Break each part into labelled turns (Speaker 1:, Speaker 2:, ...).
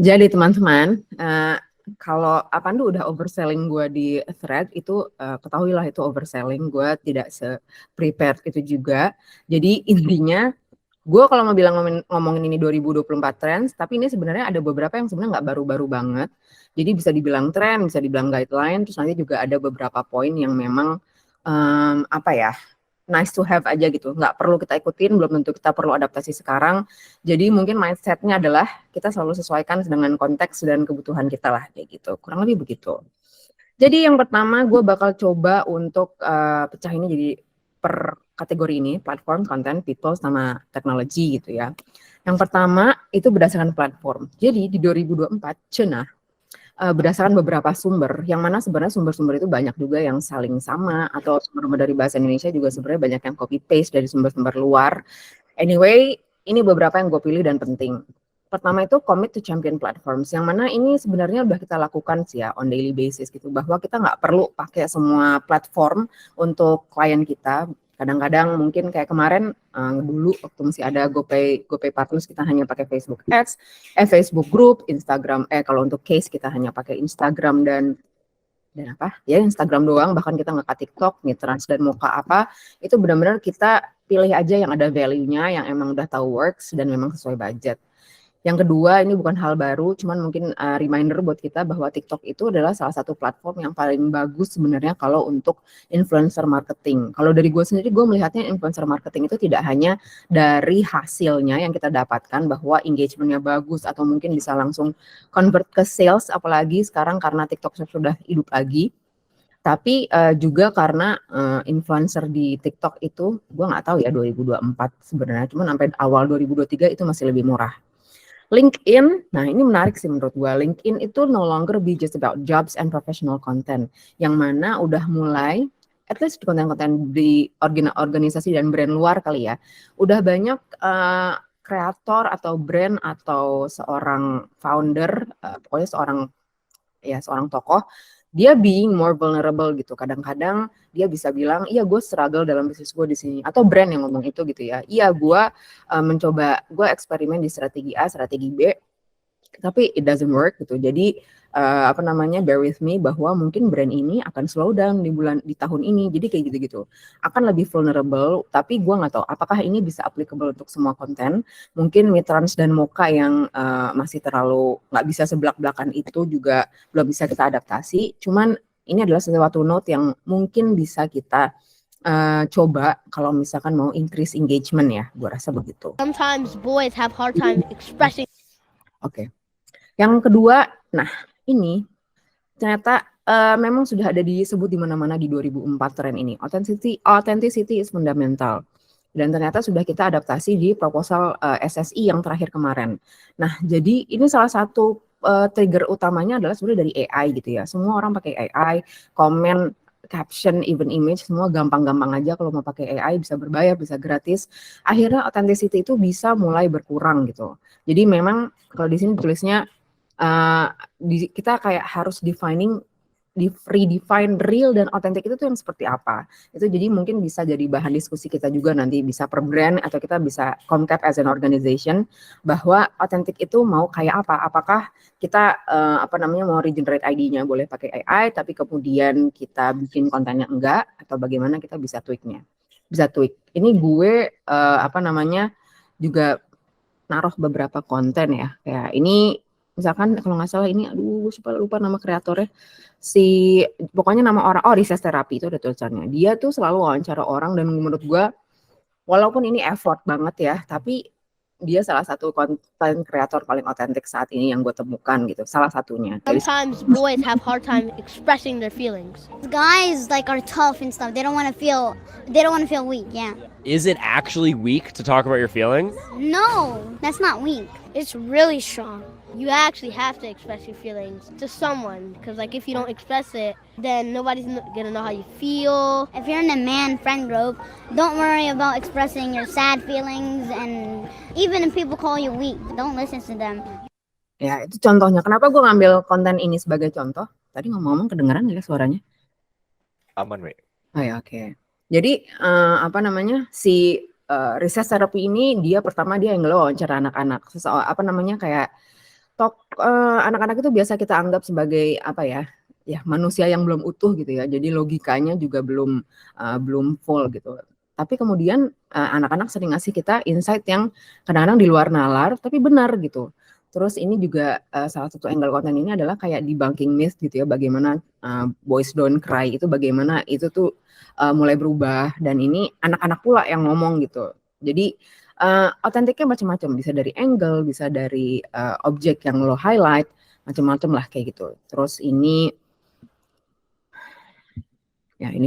Speaker 1: Jadi teman-teman, kalau Apandu udah overselling gue di thread itu, ketahuilah itu overselling, gue tidak se-prepared itu juga. Jadi intinya, gue kalau mau bilang ngomongin ini 2024 trends, tapi ini sebenarnya ada beberapa yang sebenarnya nggak baru-baru banget. Jadi bisa dibilang tren, bisa dibilang guideline, terus nanti juga ada beberapa poin yang memang, apa ya, nice to have aja gitu, nggak perlu kita ikutin, belum tentu kita perlu adaptasi sekarang. Jadi mungkin mindsetnya adalah kita selalu sesuaikan dengan konteks dan kebutuhan kita lah, kayak gitu, kurang lebih begitu. Jadi yang pertama gue bakal coba untuk pecah ini jadi per kategori ini, platform, content, people, sama teknologi gitu ya. Yang pertama itu berdasarkan platform. Jadi di 2024, cenah, berdasarkan beberapa sumber, yang mana sebenarnya sumber-sumber itu banyak juga yang saling sama, atau sumber dari bahasa Indonesia juga sebenarnya banyak yang copy paste dari sumber-sumber luar. Anyway, ini beberapa yang gue pilih dan penting. Pertama itu commit to champion platforms, yang mana ini sebenarnya udah kita lakukan sih ya on daily basis gitu, bahwa kita nggak perlu pakai semua platform untuk klien kita. Kadang-kadang mungkin kayak kemarin dulu waktu masih ada GoPay Partners kita hanya pakai Facebook Ads, Facebook Group, Instagram. Kalau untuk case kita hanya pakai Instagram dan apa ya, Instagram doang, bahkan kita nggak ke TikTok, Mitrans dan Moka apa, itu benar-benar kita pilih aja yang ada value-nya, yang emang udah tahu works dan memang sesuai budget. Yang kedua, ini bukan hal baru, cuman mungkin reminder buat kita bahwa TikTok itu adalah salah satu platform yang paling bagus sebenarnya kalau untuk influencer marketing. Kalau dari gue sendiri, gue melihatnya influencer marketing itu tidak hanya dari hasilnya yang kita dapatkan bahwa engagementnya bagus atau mungkin bisa langsung convert ke sales, apalagi sekarang karena TikTok sudah hidup lagi. Tapi juga karena influencer di TikTok itu, gue nggak tahu ya 2024 sebenarnya, cuman sampai awal 2023 itu masih lebih murah. LinkedIn, nah ini menarik sih menurut gue. LinkedIn itu no longer be just about jobs and professional content, yang mana udah mulai, at least di konten-konten di organisasi dan brand luar kali ya, udah banyak kreator atau brand atau seorang founder, pokoknya seorang tokoh, dia being more vulnerable gitu. Kadang-kadang dia bisa bilang, iya gue struggle dalam bisnis gue di sini. Atau brand yang ngomong itu gitu ya. Iya gue gue eksperimen di strategi A, strategi B, tapi it doesn't work gitu. Jadi bear with me bahwa mungkin brand ini akan slow down di tahun ini. Jadi kayak gitu-gitu. Akan lebih vulnerable, tapi gue nggak tahu apakah ini bisa applicable untuk semua konten. Mungkin Mitrans dan Moka yang masih terlalu nggak bisa sebelak-belakan itu juga belum bisa kita adaptasi. Cuman ini adalah sesuatu note yang mungkin bisa kita coba kalau misalkan mau increase engagement ya, gue rasa begitu.
Speaker 2: Sometimes boys have hard time expressing.
Speaker 1: Oke. Yang kedua, nah ini ternyata memang sudah ada disebut di mana-mana di 2004 tren ini. Authenticity is fundamental. Dan ternyata sudah kita adaptasi di proposal SSI yang terakhir kemarin. Nah, jadi ini salah satu trigger utamanya adalah sebenarnya dari AI gitu ya. Semua orang pakai AI, komen, caption, even image, semua gampang-gampang aja kalau mau pakai AI, bisa berbayar, bisa gratis. Akhirnya authenticity itu bisa mulai berkurang gitu. Jadi memang kalau di sini tulisnya kita kayak harus redefine real dan authentic itu tuh yang seperti apa. Itu jadi mungkin bisa jadi bahan diskusi kita juga nanti, bisa per brand atau kita bisa concap as an organization bahwa authentic itu mau kayak apa. Apakah kita mau regenerate ID-nya boleh pakai AI tapi kemudian kita bikin kontennya enggak, atau bagaimana kita bisa tweak-nya. Bisa tweak. Ini gue juga naruh beberapa konten ya. Kayak ini misalkan kalau nggak salah ini, aduh lupa nama kreatornya, pokoknya nama orang, Research Therapy itu ada tulisannya. Dia tuh selalu wawancara orang dan menurut gue walaupun ini effort banget ya, tapi dia salah satu konten kreator paling otentik saat ini yang gue temukan gitu, salah satunya.
Speaker 2: Sometimes boys have hard time expressing their feelings.
Speaker 3: Guys are tough and stuff. They don't want to feel weak. Yeah.
Speaker 4: Is it actually weak to talk about your feelings?
Speaker 3: No, that's not weak.
Speaker 2: It's really strong. You actually have to express your feelings to someone, because if you don't express it, then nobody's gonna know how you feel.
Speaker 3: If you're in a man friend group, don't worry about expressing your sad feelings, and even if people call you weak, don't listen to them.
Speaker 1: Ya, itu contohnya. Kenapa gue ngambil konten ini sebagai contoh? Tadi ngomong-ngomong kedengeran nggak suaranya?
Speaker 5: Aman, Mek.
Speaker 1: Oh ya, oke. Jadi Research Therapy ini dia pertama dia yang wawancara anak-anak, kayak anak-anak itu biasa kita anggap sebagai apa ya? Ya manusia yang belum utuh gitu ya. Jadi logikanya juga belum full gitu. Tapi kemudian anak-anak sering ngasih kita insight yang kadang-kadang di luar nalar tapi benar gitu. Terus ini juga salah satu angle konten ini adalah kayak debunking myth gitu ya, bagaimana boys don't cry itu bagaimana itu tuh mulai berubah, dan ini anak-anak pula yang ngomong gitu. Jadi otentiknya macam-macam, bisa dari angle, bisa dari objek yang lo highlight, macam-macam lah kayak gitu. Terus ini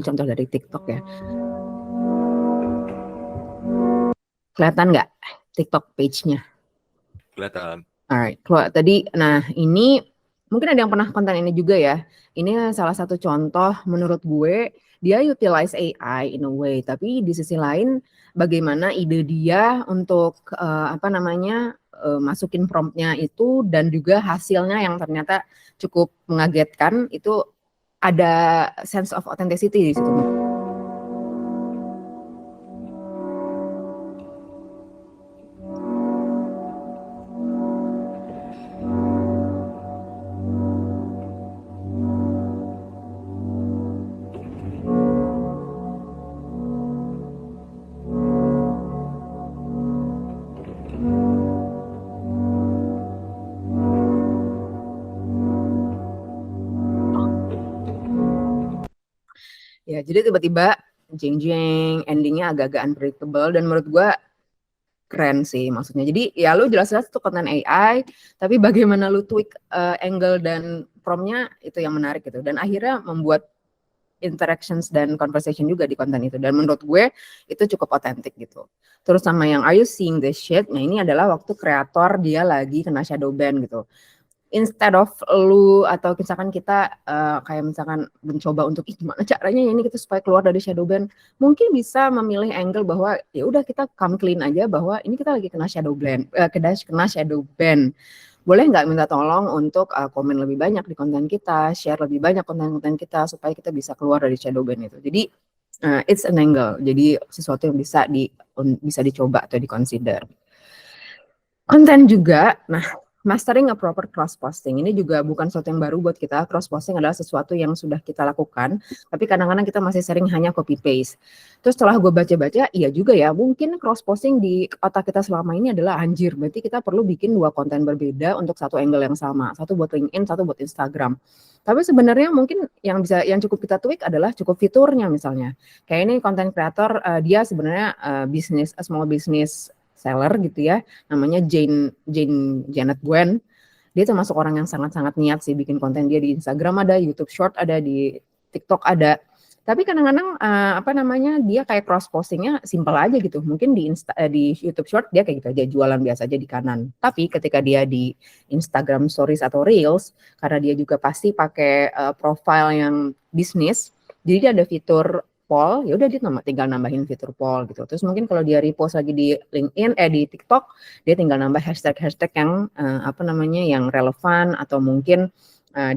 Speaker 1: contoh dari TikTok ya. Kelihatan nggak TikTok page-nya?
Speaker 5: Kelihatan.
Speaker 1: Alright, nah ini mungkin ada yang pernah konten ini juga ya. Ini salah satu contoh menurut gue, dia utilize AI in a way, tapi di sisi lain bagaimana ide dia untuk masukin promptnya itu dan juga hasilnya yang ternyata cukup mengagetkan, itu ada sense of authenticity di situ. Ya, jadi tiba-tiba jeng-jeng, endingnya agak-agak unpredictable, dan menurut gue keren sih maksudnya. Jadi ya lu jelas-jelas itu konten AI, tapi bagaimana lu tweak angle dan promptnya itu yang menarik gitu. Dan akhirnya membuat interactions dan conversation juga di konten itu. Dan menurut gue itu cukup otentik gitu. Terus sama yang Are You Seeing This Shit? Nah ini adalah waktu kreator dia lagi kena shadow ban gitu. Instead of lu atau misalkan kita kayak misalkan mencoba untuk gimana caranya ya ini kita supaya keluar dari shadow ban, mungkin bisa memilih angle bahwa ya udah kita come clean aja bahwa ini kita lagi kena shadow ban. Boleh nggak minta tolong untuk komen lebih banyak di konten kita, share lebih banyak konten-konten kita supaya kita bisa keluar dari shadow ban itu. Jadi it's an angle. Jadi sesuatu yang bisa dicoba atau diconsider. Konten juga, nah mastering a proper cross posting ini juga bukan sesuatu yang baru buat kita. Cross posting adalah sesuatu yang sudah kita lakukan, tapi kadang-kadang kita masih sering hanya copy paste. Terus setelah gue baca-baca, iya juga ya, mungkin cross posting di otak kita selama ini adalah anjir, berarti kita perlu bikin 2 konten berbeda untuk satu angle yang sama, satu buat LinkedIn, satu buat Instagram. Tapi sebenarnya mungkin yang cukup kita tweak adalah cukup fiturnya misalnya. Kayak ini konten kreator, dia sebenarnya small business seller gitu ya, namanya Janet Gwen. Dia termasuk orang yang sangat-sangat niat sih bikin konten. Dia di Instagram ada, YouTube Short ada, di TikTok ada. Tapi kadang-kadang dia kayak cross postingnya simple aja gitu. Mungkin di YouTube Short dia kayak gitu aja, jualan biasa aja di kanan. Tapi ketika dia di Instagram Stories atau Reels, karena dia juga pasti pakai profile yang bisnis, jadi dia ada fitur poll, ya udah dia tinggal nambahin fitur poll gitu. Terus mungkin kalau dia repost lagi di LinkedIn, di TikTok, dia tinggal nambah hashtag yang yang relevan, atau mungkin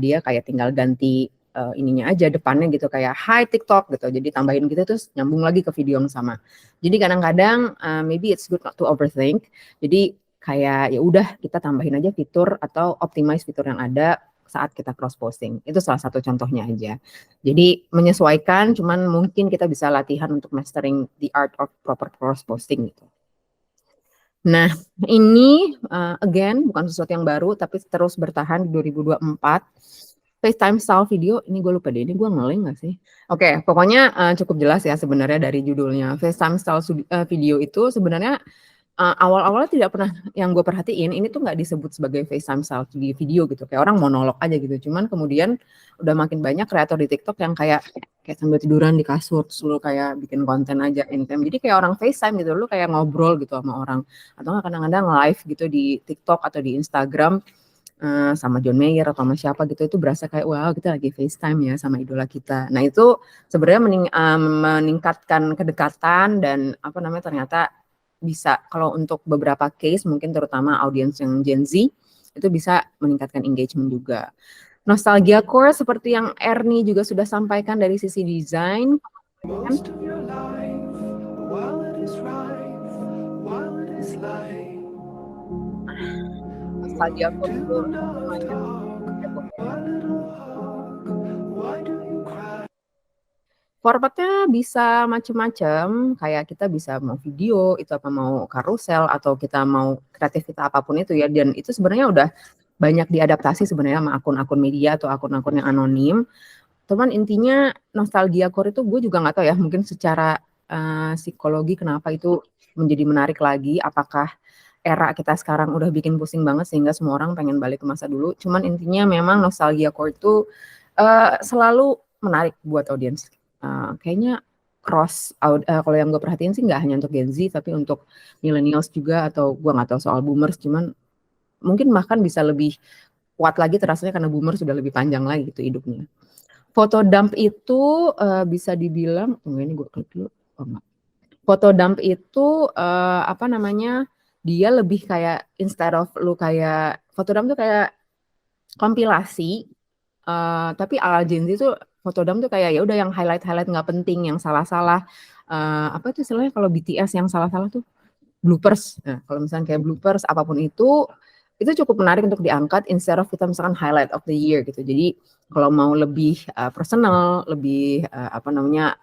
Speaker 1: dia kayak tinggal ganti ininya aja depannya gitu, kayak hi TikTok gitu. Jadi tambahin gitu terus nyambung lagi ke video yang sama. Jadi kadang-kadang maybe it's good not to overthink. Jadi kayak ya udah kita tambahin aja fitur atau optimize fitur yang ada saat kita cross posting. Itu salah satu contohnya aja. Jadi menyesuaikan, cuman mungkin kita bisa latihan untuk mastering the art of proper cross posting gitu. Nah, ini again bukan sesuatu yang baru tapi terus bertahan di 2024. FaceTime style video, ini gue lupa deh, ini gue ngeling gak sih? Oke, pokoknya cukup jelas ya sebenarnya dari judulnya. FaceTime style video itu sebenarnya awal-awalnya tidak pernah, yang gue perhatiin ini tuh nggak disebut sebagai FaceTime style di video gitu, kayak orang monolog aja gitu. Cuman kemudian udah makin banyak kreator di TikTok yang kayak sambil tiduran di kasur, terus lu kayak bikin konten aja in-time. Jadi kayak orang FaceTime gitu, lu kayak ngobrol gitu sama orang. Atau nggak kadang-kadang live gitu di TikTok atau di Instagram sama John Mayer atau sama siapa gitu, itu berasa kayak wow kita lagi FaceTime ya sama idola kita. Nah itu sebenarnya meningkatkan kedekatan dan ternyata bisa, kalau untuk beberapa case mungkin terutama audiens yang Gen Z itu bisa meningkatkan engagement juga. Nostalgia core seperti yang Ernie juga sudah sampaikan dari sisi desain. nostalgia core itu lumayan heboh. Formatnya bisa macam-macam, kayak kita bisa mau video, itu apa mau karusel atau kita mau kreativitas apapun itu ya, dan itu sebenarnya udah banyak diadaptasi sebenarnya sama akun-akun media atau akun-akun yang anonim. Cuman intinya nostalgia core itu gue juga nggak tahu ya, mungkin secara psikologi kenapa itu menjadi menarik lagi, apakah era kita sekarang udah bikin pusing banget sehingga semua orang pengen balik ke masa dulu. Cuman intinya memang nostalgia core itu selalu menarik buat audiens. Kayaknya kalau yang gue perhatiin sih nggak hanya untuk Gen Z tapi untuk millennials juga, atau gue nggak tahu soal boomers, cuman mungkin bahkan bisa lebih kuat lagi terasanya karena boomers sudah lebih panjang lagi gitu hidupnya. Foto dump itu bisa dibilang, ini gue klik dulu. Foto dump itu dia lebih kayak instead of lu kayak foto dump tuh kayak kompilasi, tapi ala Gen Z tuh foto dump tuh kayak ya udah yang highlight nggak penting, yang salah-salah, apa tuh istilahnya kalau BTS yang salah-salah tuh bloopers. Nah, kalau misalnya kayak bloopers apapun itu cukup menarik untuk diangkat instead of kita misalkan highlight of the year gitu. Jadi kalau mau lebih personal, lebih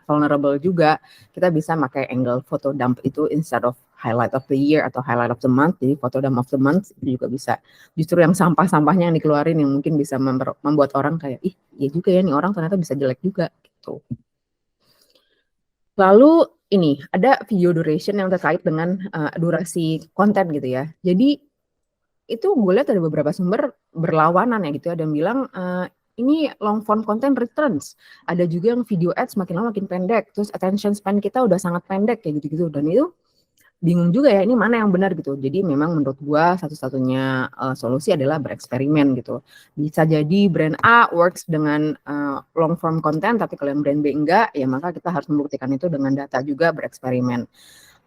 Speaker 1: vulnerable juga, kita bisa pakai angle foto dump itu instead of highlight of the year atau highlight of the month. Jadi foto dump of the month itu juga bisa. Justru yang sampah-sampahnya yang dikeluarin yang mungkin bisa membuat orang kayak, ih ya juga ya nih orang ternyata bisa jelek juga gitu. Lalu ini ada video duration yang terkait dengan durasi konten gitu ya. Jadi itu gue lihat ada beberapa sumber berlawanan ya gitu ya, dan bilang ini long form content returns. Ada juga yang video ads makin lama makin pendek, terus attention span kita udah sangat pendek kayak gitu-gitu, dan itu bingung juga ya ini mana yang benar gitu. Jadi memang menurut gue satu-satunya solusi adalah bereksperimen gitu. Bisa jadi brand A works dengan long form content, tapi kalau yang brand B enggak, ya maka kita harus membuktikan itu dengan data juga, bereksperimen.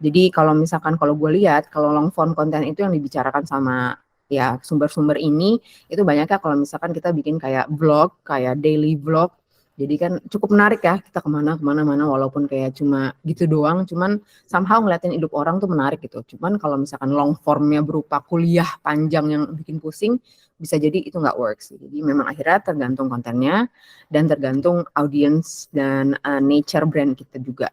Speaker 1: Jadi kalau misalkan kalau gue lihat kalau long form content itu yang dibicarakan sama ya sumber-sumber ini itu banyaknya kalau misalkan kita bikin kayak vlog, kayak daily vlog. Jadi kan cukup menarik ya, kita kemana-mana walaupun kayak cuma gitu doang, cuman somehow ngeliatin hidup orang tuh menarik gitu. Cuman kalau misalkan long formnya berupa kuliah panjang yang bikin pusing, bisa jadi itu nggak works. Jadi memang akhirnya tergantung kontennya dan tergantung audience dan nature brand kita juga.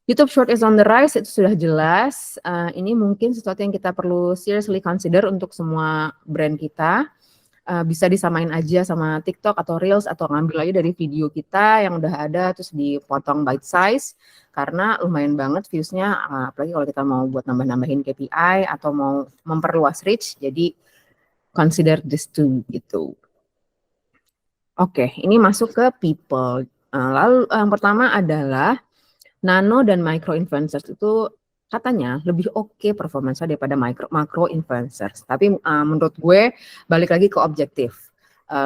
Speaker 1: YouTube Short is on the rise, itu sudah jelas. Ini mungkin sesuatu yang kita perlu seriously consider untuk semua brand kita. Bisa disamain aja sama TikTok atau Reels, atau ngambil aja dari video kita yang udah ada terus dipotong bite size, karena lumayan banget views-nya, apalagi kalau kita mau buat nambah-nambahin KPI atau mau memperluas reach. Jadi consider this too gitu. Oke, ini masuk ke people. Lalu yang pertama adalah nano dan micro influencers itu katanya lebih oke performanya daripada macro influencers. Tapi menurut gue balik lagi ke objektif,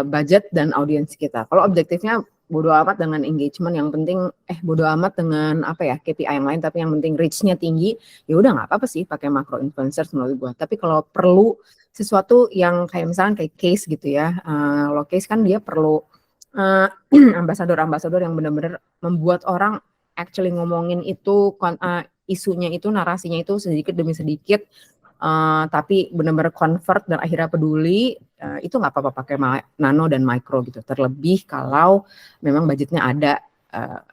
Speaker 1: budget dan audiens kita. Kalau objektifnya bodo amat dengan engagement, yang penting bodo amat dengan KPI yang lain, tapi yang penting reach-nya tinggi, ya udah nggak apa-apa sih pakai macro influencers menurut gue. Tapi kalau perlu sesuatu yang kayak misalnya kayak case gitu ya, lo case kan dia perlu ambasador yang benar-benar membuat orang actually ngomongin itu, isunya itu, narasinya itu sedikit demi sedikit, tapi benar-benar convert dan akhirnya peduli, itu nggak apa-apa pakai nano dan micro gitu. Terlebih kalau memang budgetnya ada,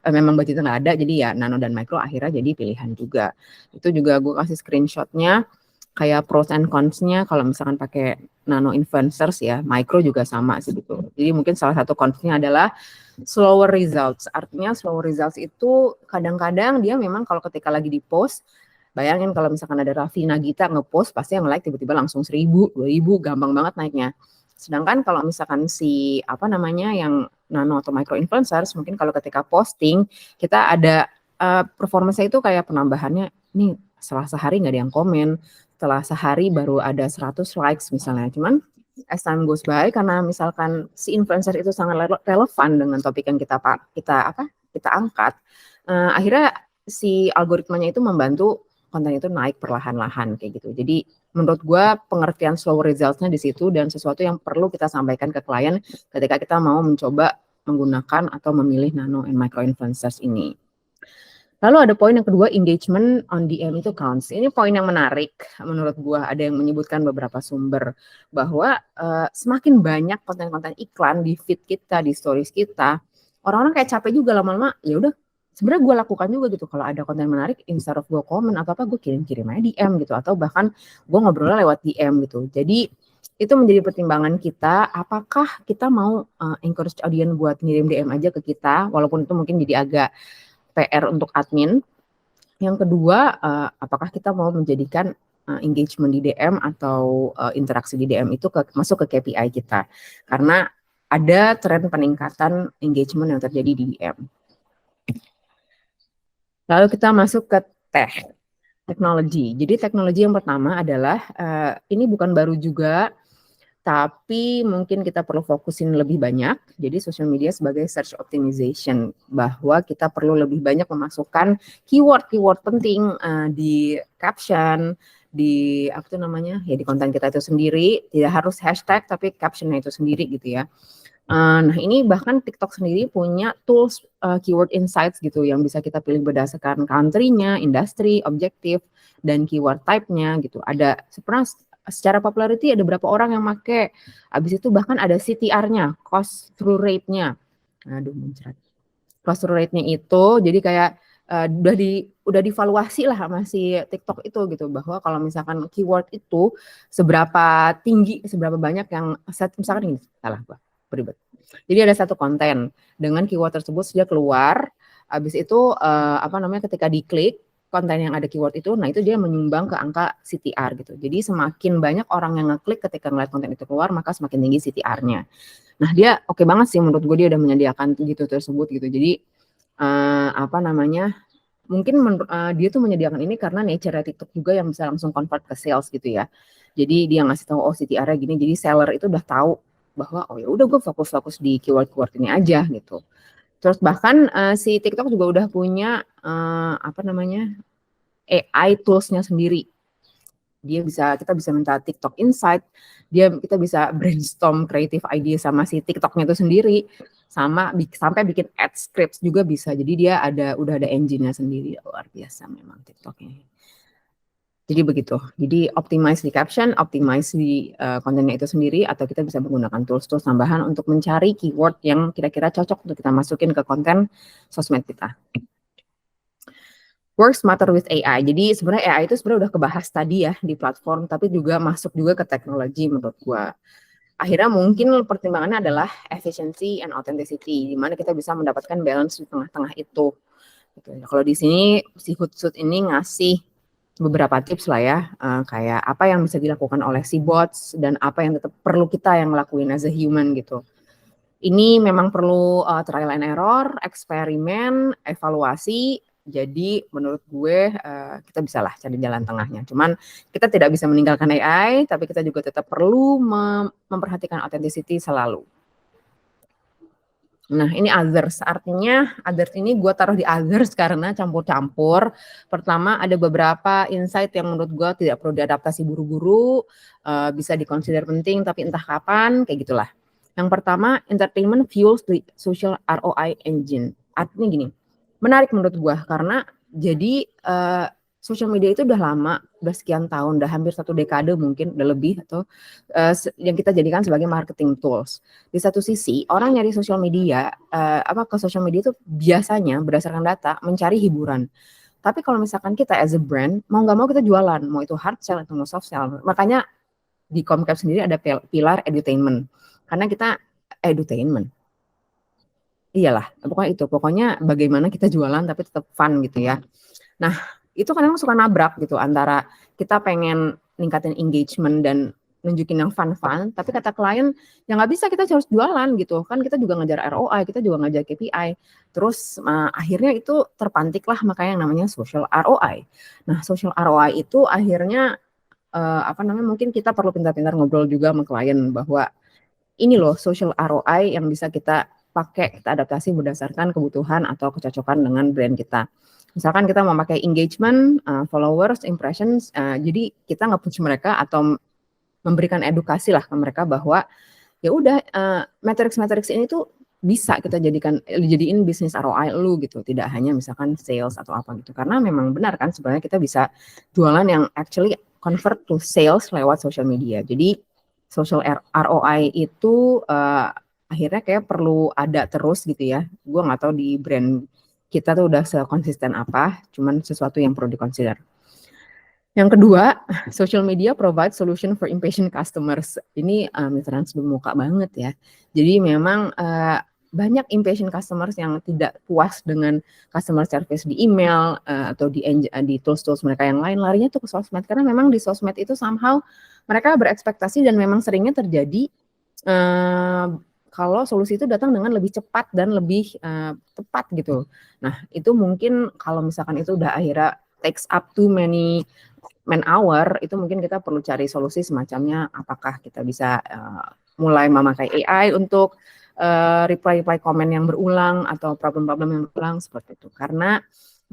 Speaker 1: nggak ada, jadi ya nano dan micro akhirnya jadi pilihan juga. Itu juga gue kasih screenshotnya, kayak pros and cons-nya kalau misalkan pakai nano influencers ya, micro juga sama sih gitu. Jadi mungkin salah satu cons-nya adalah slower results. Artinya slower results itu kadang-kadang dia memang kalau ketika lagi di post, bayangin kalau misalkan ada Raffi Nagita nge-post, pasti yang like tiba-tiba langsung 1.000, 2.000, gampang banget naiknya. Sedangkan kalau misalkan yang nano atau micro influencers, mungkin kalau ketika posting, kita ada performance itu kayak penambahannya, nih setelah sehari nggak ada yang komen, setelah sehari baru ada 100 likes misalnya. Cuman as time goes by, karena misalkan si influencer itu sangat relevan dengan topik yang kita angkat, akhirnya si algoritmanya itu membantu konten itu naik perlahan-lahan kayak gitu. Jadi menurut gue pengertian slow results-nya di situ, dan sesuatu yang perlu kita sampaikan ke klien ketika kita mau mencoba menggunakan atau memilih nano and micro influencers ini. Lalu ada poin yang kedua, engagement on DM itu counts. Ini poin yang menarik menurut gua. Ada yang menyebutkan beberapa sumber bahwa semakin banyak konten-konten iklan di feed kita, di stories kita, orang-orang kayak capek juga lama-lama. Ya udah, sebenarnya gue lakukan juga gitu. Kalau ada konten menarik, instead of gue komen atau apa, gue kirim-kirim aja DM gitu, atau bahkan gue ngobrolnya lewat DM gitu. Jadi itu menjadi pertimbangan kita, apakah kita mau encourage audience buat ngirim DM aja ke kita, walaupun itu mungkin jadi agak PR untuk admin. Yang kedua, apakah kita mau menjadikan engagement di DM atau interaksi di DM itu masuk ke KPI kita. Karena ada tren peningkatan engagement yang terjadi di DM. Lalu kita masuk ke teknologi. Jadi teknologi yang pertama adalah, ini bukan baru juga, tapi mungkin kita perlu fokusin lebih banyak. Jadi social media sebagai search optimization, bahwa kita perlu lebih banyak memasukkan keyword-keyword penting di caption, di apa tuh namanya, ya di konten kita itu sendiri. Tidak harus hashtag, tapi captionnya itu sendiri gitu ya. Nah ini bahkan TikTok sendiri punya tools keyword insights gitu, yang bisa kita pilih berdasarkan country-nya, industri, objektif, dan keyword type-nya gitu. Ada secara popularity ada berapa orang yang make. Habis itu bahkan ada CTR-nya, cost through rate-nya. Aduh, muncrat. Cost through rate-nya itu jadi kayak udah divaluasi lah sama si TikTok itu gitu, bahwa kalau misalkan keyword itu seberapa tinggi, seberapa banyak yang misalkan ini salah gua beribet. Jadi ada satu konten dengan keyword tersebut sudah keluar, habis itu ketika diklik konten yang ada keyword itu, nah itu dia menyumbang ke angka CTR gitu. Jadi semakin banyak orang yang ngeklik ketika ngeliat konten itu keluar, maka semakin tinggi CTR-nya. Nah dia oke banget sih menurut gue, dia udah menyediakan gitu tersebut gitu. Jadi mungkin dia tuh menyediakan ini karena nature TikTok juga yang bisa langsung convert ke sales gitu ya. Jadi dia ngasih tahu CTR-nya gini, jadi seller itu udah tahu bahwa oh ya udah gue fokus di keyword-keyword ini aja gitu. Terus bahkan si TikTok juga udah punya AI tools-nya sendiri. Kita bisa minta TikTok Insight, kita bisa brainstorm creative idea sama si TikTok-nya itu sendiri, sampai bikin ad scripts juga bisa. Jadi dia udah ada engine-nya sendiri. Luar biasa memang TikTok-nya. Jadi begitu. Jadi optimize di caption, optimize di kontennya itu sendiri, atau kita bisa menggunakan tools-tools tambahan untuk mencari keyword yang kira-kira cocok untuk kita masukin ke konten sosmed kita. Work smarter with AI. Jadi sebenarnya AI itu sebenarnya udah kebahas tadi ya di platform, tapi juga masuk juga ke teknologi menurut gua. Akhirnya mungkin pertimbangannya adalah efficiency and authenticity, di mana kita bisa mendapatkan balance di tengah-tengah itu. Gitu. Kalau di sini si Hootsuite ini ngasih beberapa tips lah ya, kayak apa yang bisa dilakukan oleh si bots dan apa yang tetap perlu kita yang ngelakuin as a human gitu. Ini memang perlu trial and error, eksperimen, evaluasi. Jadi menurut gue kita bisa lah cari jalan tengahnya. Cuman kita tidak bisa meninggalkan AI, tapi kita juga tetap perlu memperhatikan authenticity selalu. Nah ini others, artinya others ini gue taruh di others karena campur-campur. Pertama ada beberapa insight yang menurut gue tidak perlu diadaptasi buru-buru, bisa dikonsider penting tapi entah kapan, kayak gitulah. Yang pertama, entertainment fuels the social ROI engine. Artinya gini, menarik menurut gue karena jadi social media itu udah lama, udah sekian tahun, udah hampir 1 dekade mungkin, udah lebih, atau yang kita jadikan sebagai marketing tools. Di satu sisi, orang nyari social media, ke social media itu biasanya berdasarkan data mencari hiburan. Tapi kalau misalkan kita as a brand, mau nggak mau kita jualan, mau itu hard sell atau mau soft sell. Makanya di Comcap sendiri ada pilar edutainment. Karena kita edutainment. Iyalah, pokoknya bagaimana kita jualan tapi tetap fun gitu ya. Nah, itu kadang suka nabrak gitu antara kita pengen ningkatin engagement dan nunjukin yang fun-fun, tapi kata klien, ya nggak bisa, kita harus jualan gitu. Kan kita juga ngejar ROI, kita juga ngejar KPI. Terus akhirnya itu terpantik lah makanya yang namanya social ROI. Nah, social ROI itu akhirnya mungkin kita perlu pintar-pintar ngobrol juga sama klien bahwa ini loh social ROI yang bisa kita pakai, kita adaptasi berdasarkan kebutuhan atau kecocokan dengan brand kita. Misalkan kita mau pakai engagement, followers, impressions, jadi kita nge-push mereka atau memberikan edukasi lah ke mereka bahwa ya udah matrix ini tuh bisa kita jadiin bisnis ROI lu gitu, tidak hanya misalkan sales atau apa gitu. Karena memang benar kan sebenarnya kita bisa jualan yang actually convert to sales lewat social media. Jadi social ROI itu akhirnya kayak perlu ada terus gitu ya. Gue nggak tahu di brand kita tuh udah sekonsisten apa, cuman sesuatu yang perlu diconsider. Yang kedua, social media provide solution for impatient customers. Ini miteran sebelum muka banget ya. Jadi memang banyak impatient customers yang tidak puas dengan customer service di email atau di tools-tools mereka yang lain, larinya tuh ke sosmed. Karena memang di sosmed itu somehow mereka berekspektasi dan memang seringnya terjadi kalau solusi itu datang dengan lebih cepat dan lebih tepat gitu. Nah itu mungkin kalau misalkan itu udah akhirnya takes up too many man-hour, itu mungkin kita perlu cari solusi semacamnya, apakah kita bisa mulai memakai AI untuk reply komen yang berulang atau problem-problem yang berulang seperti itu. Karena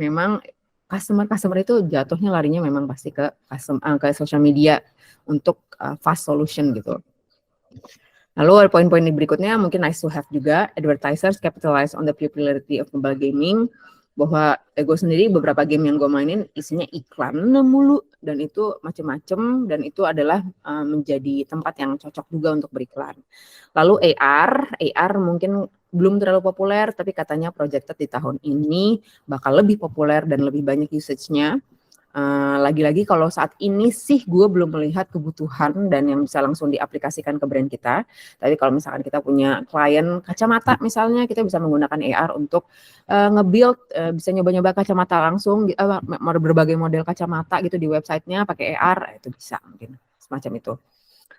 Speaker 1: memang customer itu jatuhnya larinya memang pasti ke social media untuk fast solution gitu. Lalu poin-poin berikutnya mungkin nice to have juga, advertisers capitalize on the popularity of mobile gaming, bahwa gue sendiri beberapa game yang gue mainin isinya iklan mulu dan itu macem-macem, dan itu adalah menjadi tempat yang cocok juga untuk beriklan. Lalu AR mungkin belum terlalu populer, tapi katanya projected di tahun ini bakal lebih populer dan lebih banyak usage-nya. Lagi-lagi kalau saat ini sih gue belum melihat kebutuhan dan yang bisa langsung diaplikasikan ke brand kita. Tapi kalau misalkan kita punya klien kacamata misalnya, kita bisa menggunakan AR untuk nge-build, bisa nyoba-nyoba kacamata langsung, berbagai model kacamata gitu di websitenya pakai AR, itu bisa mungkin semacam itu.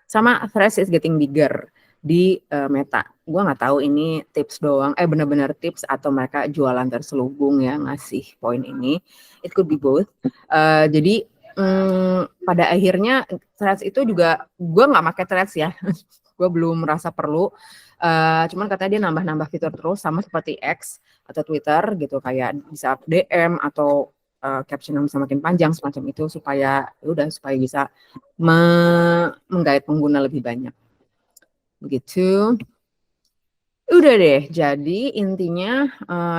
Speaker 1: Sama Threads is getting bigger di Meta. Gue nggak tahu ini tips doang, benar-benar tips atau mereka jualan terselubung ya ngasih poin ini. It could be both. Jadi pada akhirnya Threads itu juga, gue nggak pakai Threads ya, gue belum merasa perlu. Cuman katanya dia nambah-nambah fitur terus, sama seperti X atau Twitter gitu, kayak bisa DM atau caption yang bisa makin panjang semacam itu, supaya bisa menggait pengguna lebih banyak. Begitu. Udah deh, jadi intinya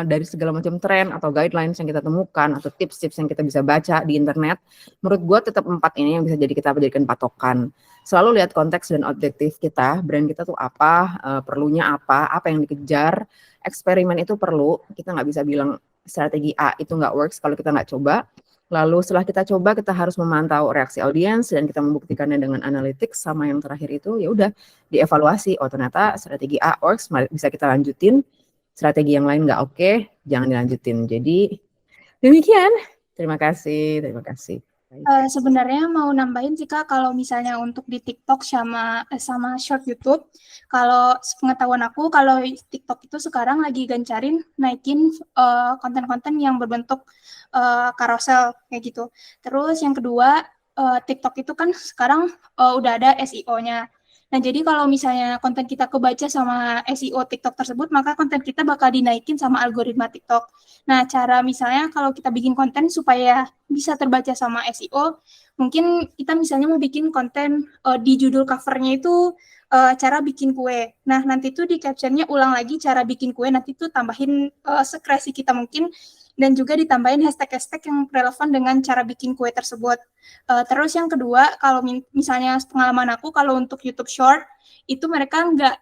Speaker 1: dari segala macam tren atau guidelines yang kita temukan atau tips-tips yang kita bisa baca di internet, menurut gue tetap 4 ini yang bisa kita jadikan patokan. Selalu lihat konteks dan objektif kita, brand kita tuh apa, perlunya apa yang dikejar. Eksperimen itu perlu, kita nggak bisa bilang strategi A itu nggak works kalau kita nggak coba. Lalu setelah kita coba, kita harus memantau reaksi audiens dan kita membuktikannya dengan analytics. Sama yang terakhir itu ya udah dievaluasi, oh ternyata strategi A works, bisa kita lanjutin, strategi yang lain nggak oke, jangan dilanjutin. Jadi demikian, terima kasih.
Speaker 6: Sebenarnya mau nambahin sih Kak, kalau misalnya untuk di TikTok sama short YouTube, kalau pengetahuan aku, kalau TikTok itu sekarang lagi gencarin naikin konten-konten yang berbentuk carousel kayak gitu. Terus yang kedua, TikTok itu kan sekarang udah ada SEO-nya. Nah, jadi kalau misalnya konten kita kebaca sama SEO TikTok tersebut, maka konten kita bakal dinaikin sama algoritma TikTok. Nah, cara misalnya kalau kita bikin konten supaya bisa terbaca sama SEO, mungkin kita misalnya mau bikin konten di judul covernya itu cara bikin kue. Nah, nanti tuh di captionnya ulang lagi cara bikin kue, nanti tuh tambahin sekresi kita mungkin, dan juga ditambahin hashtag-hashtag yang relevan dengan cara bikin kue tersebut. Terus yang kedua, kalau misalnya pengalaman aku, kalau untuk YouTube Short, itu mereka nggak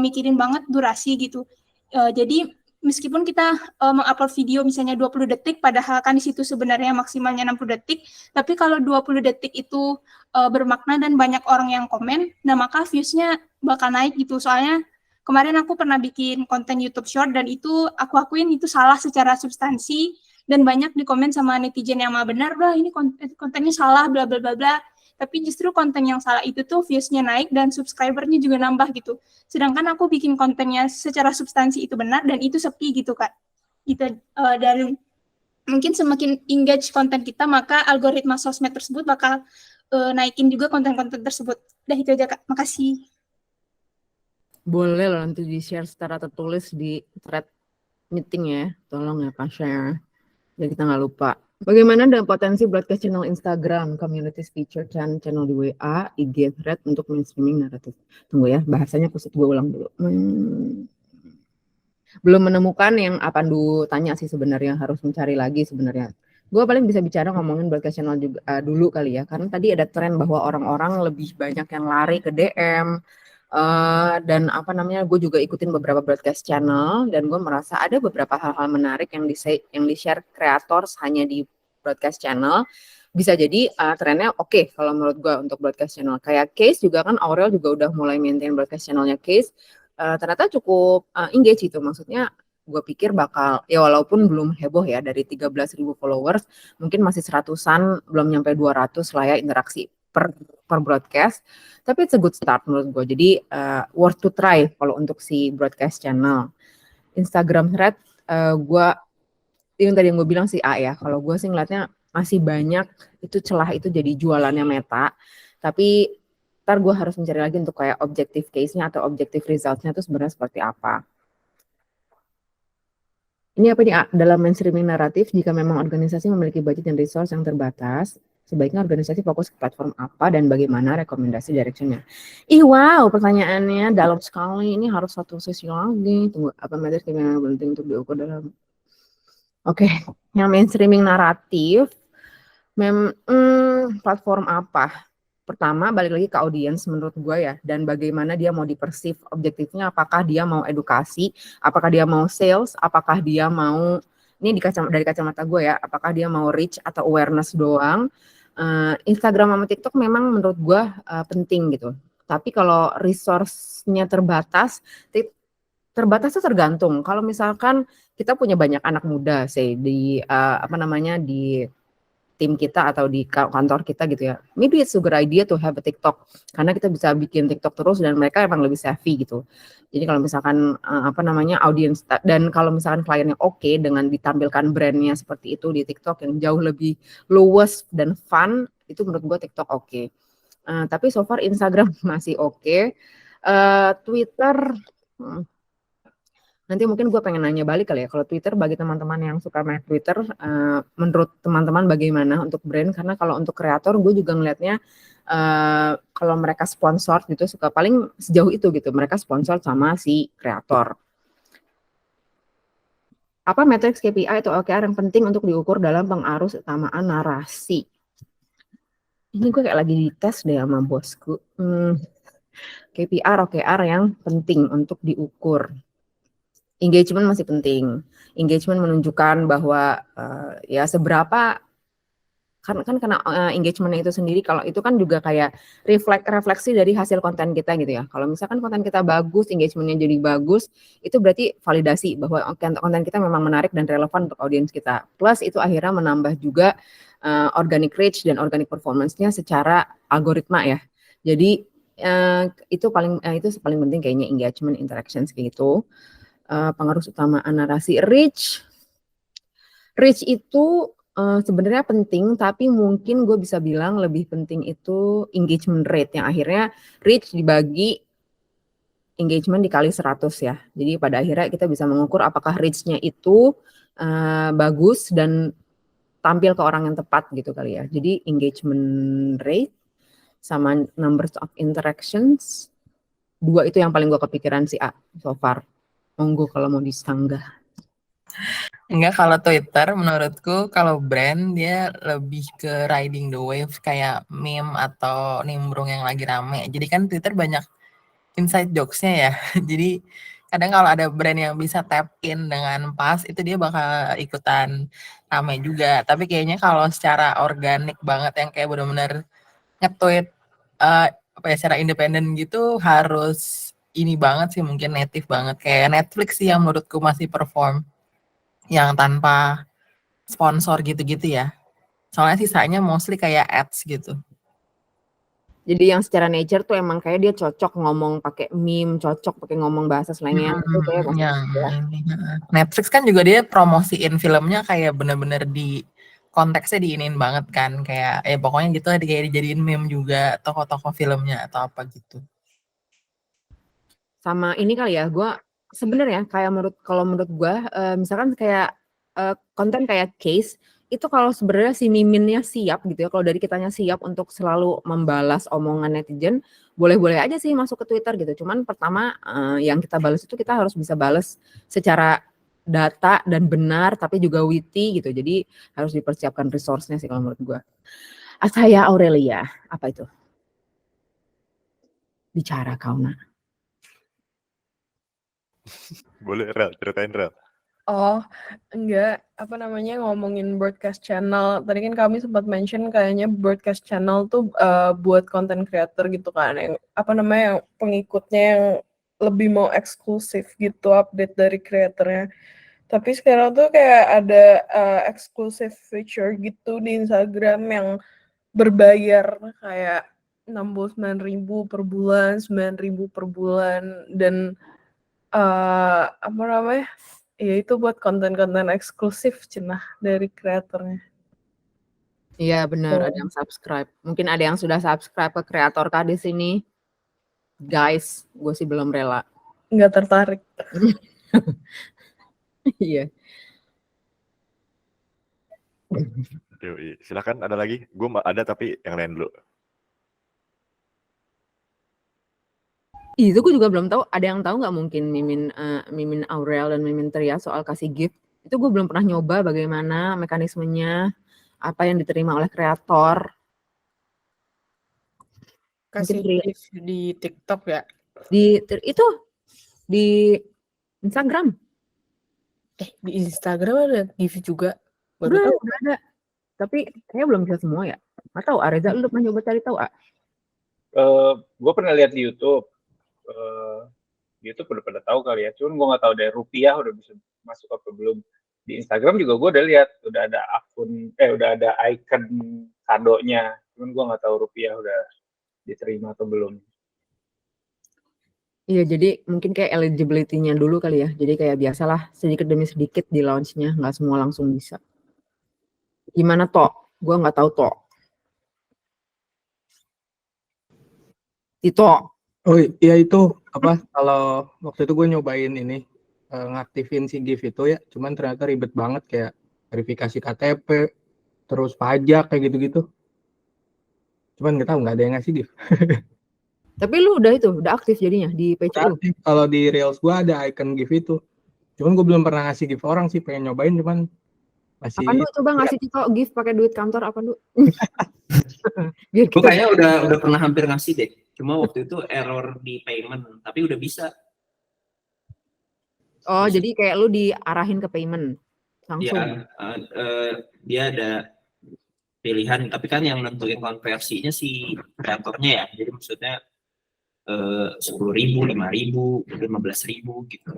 Speaker 6: mikirin banget durasi gitu. Jadi meskipun kita mengupload video misalnya 20 detik, padahal kan di situ sebenarnya maksimalnya 60 detik, tapi kalau 20 detik itu bermakna dan banyak orang yang komen, nah maka views-nya bakal naik gitu. Soalnya kemarin aku pernah bikin konten YouTube Short dan itu aku akuin itu salah secara substansi dan banyak dikomen sama netizen yang mah benar, bah ini kontennya salah, bla bla bla bla. Tapi justru konten yang salah itu tuh views-nya naik dan subscriber-nya juga nambah gitu. Sedangkan aku bikin kontennya secara substansi itu benar dan itu sepi gitu Kak. Gitu, dan mungkin semakin engage konten kita, maka algoritma sosmed tersebut bakal naikin juga konten-konten tersebut. Udah itu aja Kak, makasih.
Speaker 1: Boleh loh nanti di-share secara tertulis di thread meeting ya. Tolong ya Kak share. Biar kita nggak lupa. Bagaimana dengan potensi broadcast channel Instagram, communities feature channel di WA, IG thread untuk mainstreaming naratif? Tunggu ya, bahasanya gue ulang dulu. Belum menemukan yang Apandu tanya sih sebenarnya, harus mencari lagi sebenarnya. Gue paling bisa bicara ngomongin broadcast channel juga dulu kali ya, karena tadi ada tren bahwa orang-orang lebih banyak yang lari ke DM, dan apa namanya, gue juga ikutin beberapa broadcast channel dan gue merasa ada beberapa hal-hal menarik yang di-share creators hanya di broadcast channel. Bisa jadi trennya oke kalau menurut gue untuk broadcast channel. Kayak Case juga kan, Aurel juga udah mulai maintain broadcast channelnya Case. Ternyata cukup engage gitu. Maksudnya gue pikir bakal, ya walaupun belum heboh ya, dari 13.000 followers, mungkin masih seratusan, belum nyampe 200 lah ya interaksi per broadcast. Tapi it's a good start menurut gue. Jadi worth to try kalau untuk si broadcast channel. Instagram thread, gue yang tadi yang gue bilang sih A ya. Kalau gue sih ngeliatnya masih banyak itu celah itu jadi jualannya Meta. Tapi ntar gue harus mencari lagi untuk kayak objective case-nya atau objective results-nya itu sebenarnya seperti apa. Ini apa nih, A? Dalam mainstreaming naratif, jika memang organisasi memiliki budget dan resource yang terbatas, sebaiknya organisasi fokus ke platform apa dan bagaimana rekomendasi direction-nya? Ih, wow, pertanyaannya dalam sekali. Ini harus satu sesi lagi. Tunggu, apa metode yang penting untuk diukur dalam... Oke, yang mainstreaming naratif, platform apa? Pertama, balik lagi ke audiens menurut gue ya, dan bagaimana dia mau dipersif objektifnya, apakah dia mau edukasi, apakah dia mau sales, apakah dia mau, ini dari kacamata gue ya, apakah dia mau reach atau awareness doang. Instagram sama TikTok memang menurut gue penting gitu. Tapi kalau resource-nya terbatas itu tergantung. Kalau misalkan kita punya banyak anak muda, say di di tim kita atau di kantor kita gitu ya, maybe it's a good idea to have a TikTok, karena kita bisa bikin TikTok terus dan mereka emang lebih savvy gitu. Jadi kalau misalkan audience, dan kalau misalkan kliennya oke dengan ditampilkan brandnya seperti itu di TikTok yang jauh lebih luas dan fun, itu menurut gue TikTok oke. Tapi so far Instagram masih oke. Twitter, nanti mungkin gue pengen nanya balik kali ya, kalau Twitter bagi teman-teman yang suka main Twitter, menurut teman-teman bagaimana untuk brand? Karena kalau untuk kreator gue juga ngelihatnya kalau mereka sponsor gitu suka paling sejauh itu gitu, mereka sponsor sama si kreator. Apa matriks KPI atau OKR yang penting untuk diukur dalam pengarus utamaan narasi? Ini gue kayak lagi dites deh sama bosku. KPI, OKR yang penting untuk diukur. Engagement masih penting. Engagement menunjukkan bahwa ya seberapa karena engagement itu sendiri, kalau itu kan juga kayak refleksi dari hasil konten kita gitu ya. Kalau misalkan konten kita bagus, engagementnya jadi bagus, itu berarti validasi bahwa konten kita memang menarik dan relevan untuk audiens kita. Plus itu akhirnya menambah juga organic reach dan organic performance-nya secara algoritma ya. Jadi itu paling penting kayaknya, engagement, interactions kayak gitu. Pengaruh utama narasi. Reach itu sebenarnya penting, tapi mungkin gue bisa bilang lebih penting itu engagement rate, yang akhirnya reach dibagi engagement dikali 100 ya. Jadi pada akhirnya kita bisa mengukur apakah reach-nya itu bagus dan tampil ke orang yang tepat gitu kali ya. Jadi engagement rate sama numbers of interactions, dua itu yang paling gue kepikiran sih so far. Monggo kalau mau disanggah.
Speaker 7: Enggak, kalau Twitter menurutku kalau brand dia lebih ke riding the wave kayak meme atau nimbrung yang lagi rame. Jadi kan Twitter banyak inside jokes-nya ya. Jadi kadang kalau ada brand yang bisa tap in dengan pas, itu dia bakal ikutan rame juga. Tapi kayaknya kalau secara organik banget yang kayak benar-benar nge-tweet secara independen gitu, harus ini banget sih, mungkin native banget kayak Netflix sih yang menurutku masih perform yang tanpa sponsor gitu-gitu ya. Soalnya sisanya mostly kayak ads gitu.
Speaker 1: Jadi yang secara nature tuh emang kayak dia cocok ngomong pakai meme, cocok pakai ngomong bahasa slangnya itu kayak
Speaker 7: Netflix kan juga dia promosiin filmnya kayak bener-bener di konteksnya diinin banget kan, kayak pokoknya gitu kayak dijadiin meme juga tokoh-tokoh filmnya atau apa gitu.
Speaker 1: Sama ini kali ya, gue sebenarnya kayak kalau menurut gue misalkan kayak konten kayak Case itu kalau sebenarnya si miminnya siap gitu ya, kalau dari kitanya siap untuk selalu membalas omongan netizen, boleh-boleh aja sih masuk ke Twitter gitu. Cuman pertama yang kita balas itu kita harus bisa balas secara data dan benar, tapi juga witty gitu. Jadi harus dipersiapkan resource-nya sih kalau menurut gue. Saya Aurelia, apa itu? Bicara kau nak.
Speaker 5: Boleh Rel, ceritain Rel.
Speaker 8: Oh, enggak, apa namanya, ngomongin broadcast channel. Tadi kan kami sempat mention kayaknya broadcast channel tuh buat content creator gitu kan, yang apa namanya, yang pengikutnya yang lebih mau eksklusif gitu update dari kreatornya. Tapi sekarang tuh kayak ada exclusive feature gitu di Instagram yang berbayar kayak 69.000 per bulan, 9.000 per bulan, dan apa namanya, ya itu buat konten-konten eksklusif cenah dari kreatornya.
Speaker 1: Iya benar, ada yang subscribe. Mungkin ada yang sudah subscribe ke kreator kah di sini? Guys, gue sih belum rela.
Speaker 8: Nggak tertarik.
Speaker 1: Iya.
Speaker 5: Yoi. Silakan ada lagi. Gue ada tapi yang lain dulu.
Speaker 1: Itu gue juga belum tahu. Ada yang tahu nggak mungkin Mimin Aurel dan Mimin Tria soal kasih gift? Itu gue belum pernah nyoba bagaimana mekanismenya, apa yang diterima oleh kreator.
Speaker 8: Kasih
Speaker 1: Mungkin
Speaker 8: gift di TikTok ya?
Speaker 1: Itu di Instagram.
Speaker 8: Di Instagram ada gift juga.
Speaker 1: Udah ada. Tapi kayaknya belum bisa semua ya. Nggak tahu, Areza, lu pernah nyoba cari tahu, A?
Speaker 9: Gue pernah lihat di YouTube. YouTube udah pada tahu kali ya. Cuman gue nggak tahu dari rupiah udah bisa masuk apa belum. Di Instagram juga gue udah lihat, udah ada akun, udah ada icon kadonya. Cuman gue nggak tahu rupiah udah diterima atau belum.
Speaker 1: Iya, jadi mungkin kayak eligibility-nya dulu kali ya. Jadi kayak biasalah sedikit demi sedikit di launch-nya, nggak semua langsung bisa. Gimana Tok? Gue nggak tahu Tok. Tito.
Speaker 10: Oh iya itu apa? Kalau waktu itu gue nyobain ini ngaktifin si GIF itu ya, cuman ternyata ribet banget kayak verifikasi KTP, terus pajak kayak gitu-gitu. Cuman nggak tahu, nggak ada yang ngasih GIF.
Speaker 1: Tapi lu udah aktif jadinya di PCU?
Speaker 10: Kalau di Reels gue ada icon GIF itu. Cuman gue belum pernah ngasih GIF orang sih, pengen nyobain cuman masih.
Speaker 1: Apaan lu coba ngasih Tito GIF pakai duit kantor apa lu?
Speaker 11: Gue kayaknya udah pernah hampir ngasih deh. Cuma waktu itu error di payment, tapi udah bisa.
Speaker 1: Oh, jadi kayak lu diarahin ke payment langsung?
Speaker 11: Iya, dia ada pilihan, tapi kan yang nentuin konversinya si kreatornya ya. Jadi maksudnya 10.000, 5.000, 15.000 gitu.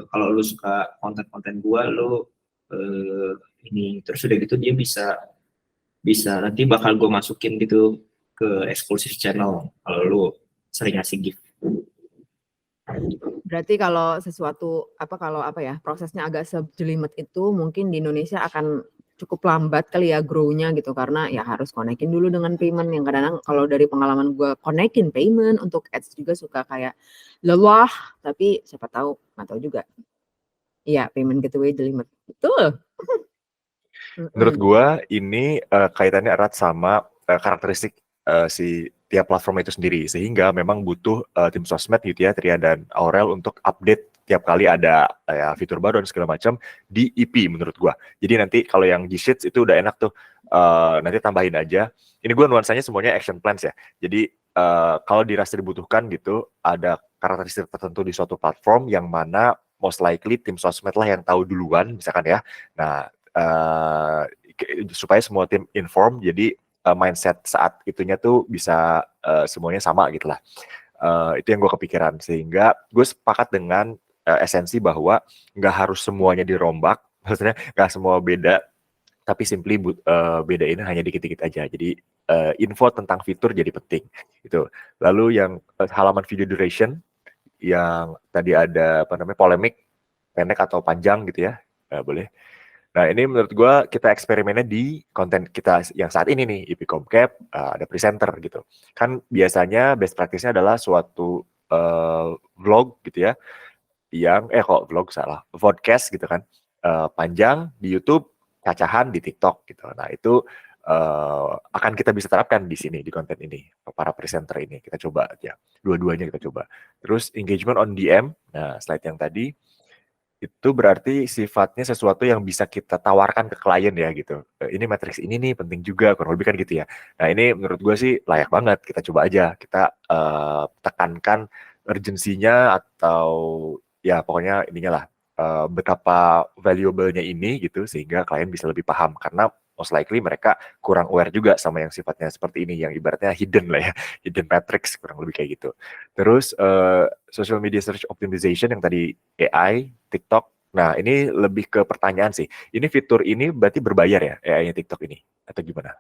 Speaker 11: Kalau lu suka konten-konten gua, lu ini terus udah gitu dia bisa nanti bakal gue masukin gitu ke eksklusif channel kalau lu sering ngasih gift.
Speaker 1: Berarti kalau sesuatu prosesnya agak sejelimet itu mungkin di Indonesia akan cukup lambat kali ya grow-nya gitu, karena ya harus konekin dulu dengan payment yang kadang-kadang kalau dari pengalaman gue konekin payment untuk ads juga suka kayak lelah, tapi siapa tahu, nggak tahu juga. Iya, payment gateway jelimet. Betul.
Speaker 5: Menurut gue ini kaitannya erat sama karakteristik si tiap platform itu sendiri, sehingga memang butuh tim sosmed gitu ya, Tria dan Aurel untuk update tiap kali ada fitur baru dan segala macam di EP menurut gua. Jadi nanti kalau yang G-Sheets itu udah enak tuh, nanti tambahin aja. Ini gua nuansanya semuanya action plans ya. Jadi kalau dirasa dibutuhkan gitu, ada karakteristik tertentu di suatu platform yang mana most likely tim sosmed lah yang tahu duluan misalkan ya. Nah, supaya semua tim inform, jadi mindset saat itunya tuh bisa semuanya sama gitu lah. Itu yang gue kepikiran, sehingga gue sepakat dengan esensi bahwa nggak harus semuanya dirombak, maksudnya nggak semua beda, tapi simply bedain hanya dikit-dikit aja. Jadi info tentang fitur jadi penting itu. Lalu yang halaman video duration yang tadi ada polemik pendek atau panjang gitu ya, boleh. Nah ini menurut gue kita eksperimennya di konten kita yang saat ini nih, EP Comcap, ada presenter gitu. Kan biasanya best practice-nya adalah suatu vlog gitu ya, yang, kok vlog salah, podcast gitu kan, panjang di YouTube, cacahan di TikTok gitu. Nah itu akan kita bisa terapkan di sini di konten ini, para presenter ini kita coba aja, dua-duanya kita coba. Terus engagement on DM, nah slide yang tadi itu berarti sifatnya sesuatu yang bisa kita tawarkan ke klien ya gitu. Ini matriks ini nih penting juga, kurang lebih kan gitu ya. Nah ini menurut gue sih layak banget, kita coba aja, kita tekankan urgensinya atau ya pokoknya ininya lah, betapa valuable-nya ini gitu, sehingga klien bisa lebih paham, karena most likely mereka kurang aware juga sama yang sifatnya seperti ini, yang ibaratnya hidden lah ya, hidden matrix, kurang lebih kayak gitu. Terus social media search optimization yang tadi AI, TikTok. Nah, ini lebih ke pertanyaan sih. Ini fitur ini berarti berbayar ya AI-nya TikTok ini atau gimana?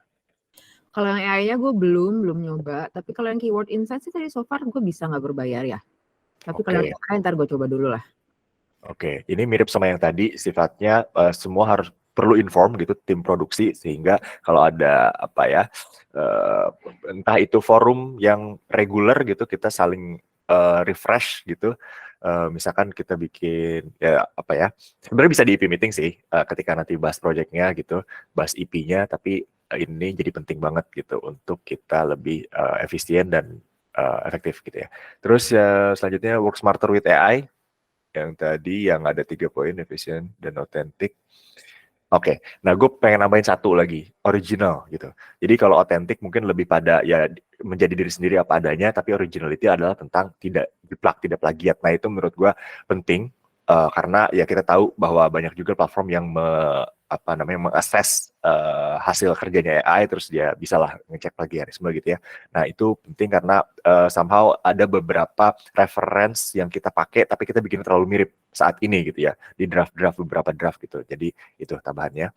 Speaker 1: Kalau yang AI-nya gue belum nyoba, tapi kalau yang keyword insight sih tadi so far gue bisa nggak berbayar ya. Tapi kalau yang AI ntar gue coba dulu lah.
Speaker 5: Oke, ini mirip sama yang tadi, sifatnya semua harus perlu inform gitu tim produksi, sehingga kalau ada apa ya, entah itu forum yang reguler gitu, kita saling refresh gitu. Misalkan kita bikin ya apa ya, sebenarnya bisa di EP meeting sih, ketika nanti bahas projectnya gitu, bahas EP-nya, tapi ini jadi penting banget gitu untuk kita lebih efisien dan efektif gitu ya. Terus selanjutnya work smarter with AI. Yang tadi yang ada 3 poin, efisien dan otentik. Oke, nah gue pengen nambahin satu lagi, original gitu. Jadi kalau otentik mungkin lebih pada ya menjadi diri sendiri apa adanya, tapi originality adalah tentang tidak jiplak, tidak plagiat. Nah itu menurut gue penting, karena ya kita tahu bahwa banyak juga platform yang mengakses hasil kerjanya AI, terus dia bisalah ngecek plagiarisme gitu ya. Nah itu penting karena somehow ada beberapa reference yang kita pakai tapi kita bikin terlalu mirip saat ini gitu ya, di beberapa draft gitu. Jadi itu tambahannya.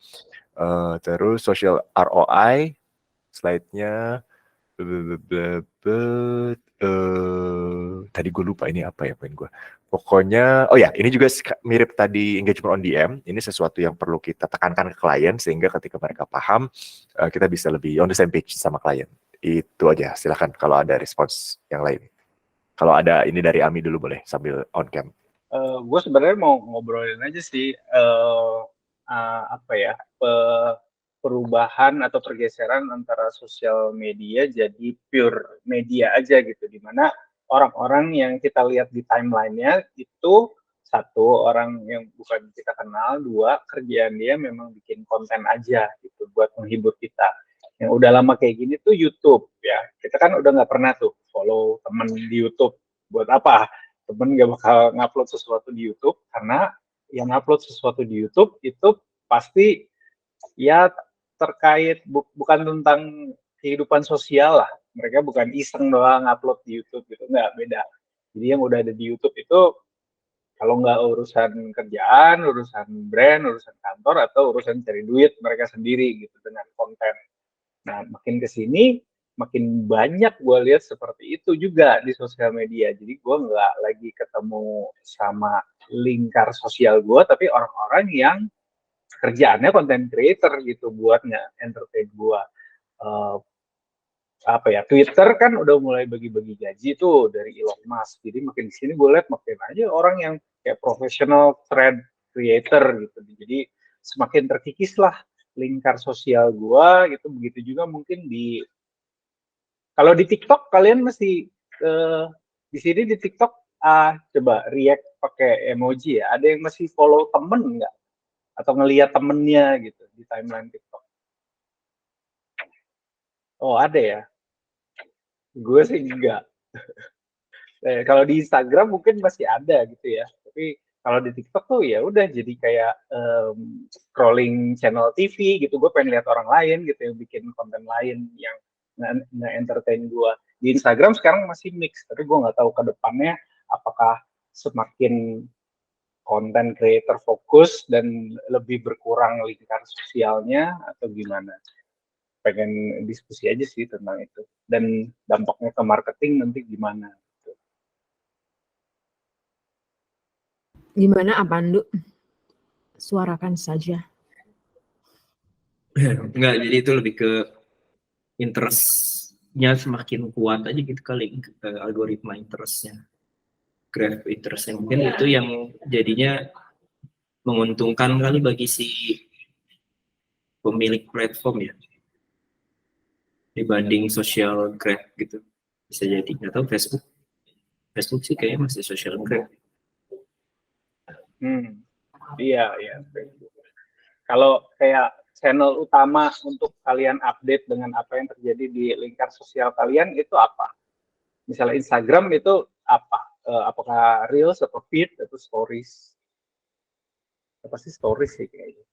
Speaker 5: Terus social ROI, slide-nya tadi gue lupa ini apa ya poin gue. Pokoknya, oh ya, ini juga mirip tadi engagement on DM. Ini sesuatu yang perlu kita tekankan ke klien, sehingga ketika mereka paham, kita bisa lebih on the same page sama klien. Itu aja, silakan kalau ada respons yang lain. Kalau ada ini dari Ami dulu boleh, sambil on cam.
Speaker 9: Gue sebenarnya mau ngobrolin aja sih, apa ya, perubahan atau pergeseran antara sosial media jadi pure media aja gitu, dimana orang-orang yang kita lihat di timeline-nya itu satu orang yang bukan kita kenal, dua kerjaan dia memang bikin konten aja gitu buat menghibur kita. Yang udah lama kayak gini tuh YouTube ya, kita kan udah nggak pernah tuh follow temen di YouTube, buat apa? Temen nggak bakal ngupload sesuatu di YouTube, karena yang ngupload sesuatu di YouTube itu pasti ya terkait bukan tentang kehidupan sosial lah. Mereka bukan iseng doang upload di YouTube gitu, nggak, beda. Jadi yang udah ada di YouTube itu kalau nggak urusan kerjaan, urusan brand, urusan kantor, atau urusan cari duit mereka sendiri gitu dengan konten. Nah, makin kesini makin banyak gue lihat seperti itu juga di sosial media. Jadi gue nggak lagi ketemu sama lingkar sosial gue, tapi orang-orang yang kerjaannya content creator gitu buat nge-entertain gue. Apa ya, Twitter kan udah mulai bagi-bagi gaji tuh dari Elon Musk. Jadi makin di sini gue lihat makin aja orang yang kayak professional thread creator gitu. Jadi semakin terkikis lah lingkar sosial gue gitu. Begitu juga mungkin di, kalau di TikTok kalian masih di sini di TikTok coba react pakai emoji ya. Ada yang masih follow temen nggak? Atau ngelihat temennya gitu di timeline TikTok? Oh ada ya? Gue sih enggak. Kalau di Instagram mungkin masih ada gitu ya. Tapi kalau di TikTok tuh ya udah jadi kayak scrolling channel TV gitu. Gue pengen lihat orang lain gitu yang bikin konten lain yang nge-entertain gue. Di Instagram sekarang masih mix, tapi gue nggak tahu ke depannya apakah semakin konten creator fokus dan lebih berkurang lingkar sosialnya atau gimana. Pengen diskusi aja sih tentang itu. Dan dampaknya ke marketing nanti gimana. Gitu.
Speaker 1: Gimana Apandu? Suarakan saja.
Speaker 11: Enggak, jadi itu lebih ke interestnya semakin kuat aja gitu kali, algoritma interestnya. Graph interestnya mungkin itu yang jadinya menguntungkan kali bagi si pemilik platform ya dibanding social graph gitu, bisa jadi. Atau Facebook sih kayaknya masih social graph.
Speaker 9: Iya. Kalau kayak channel utama untuk kalian update dengan apa yang terjadi di lingkar sosial kalian itu apa? Misalnya Instagram itu apa? Apakah Reels atau Feed atau Stories? Apa sih Stories sih kayaknya?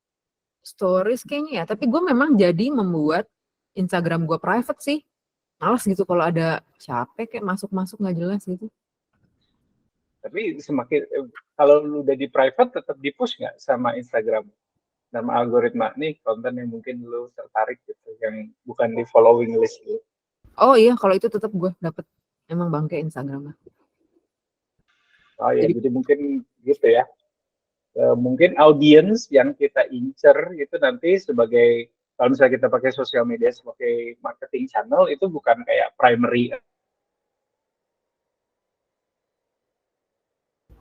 Speaker 1: Stories kayaknya ya, tapi gue memang jadi membuat Instagram gue private sih. Males gitu kalau ada siapa kayak masuk-masuk nggak jelas gitu.
Speaker 9: Tapi semakin kalau lu udah di private tetap di push nggak sama Instagram, sama algoritma nih konten yang mungkin lu tertarik gitu, yang bukan di following list lu.
Speaker 1: Oh iya, kalau itu tetap gue dapet emang bangke Instagram.
Speaker 9: Oh ya, jadi mungkin gitu ya. Mungkin audience yang kita incer itu nanti sebagai, kalau misalnya kita pakai sosial media sebagai marketing channel, itu bukan kayak primary.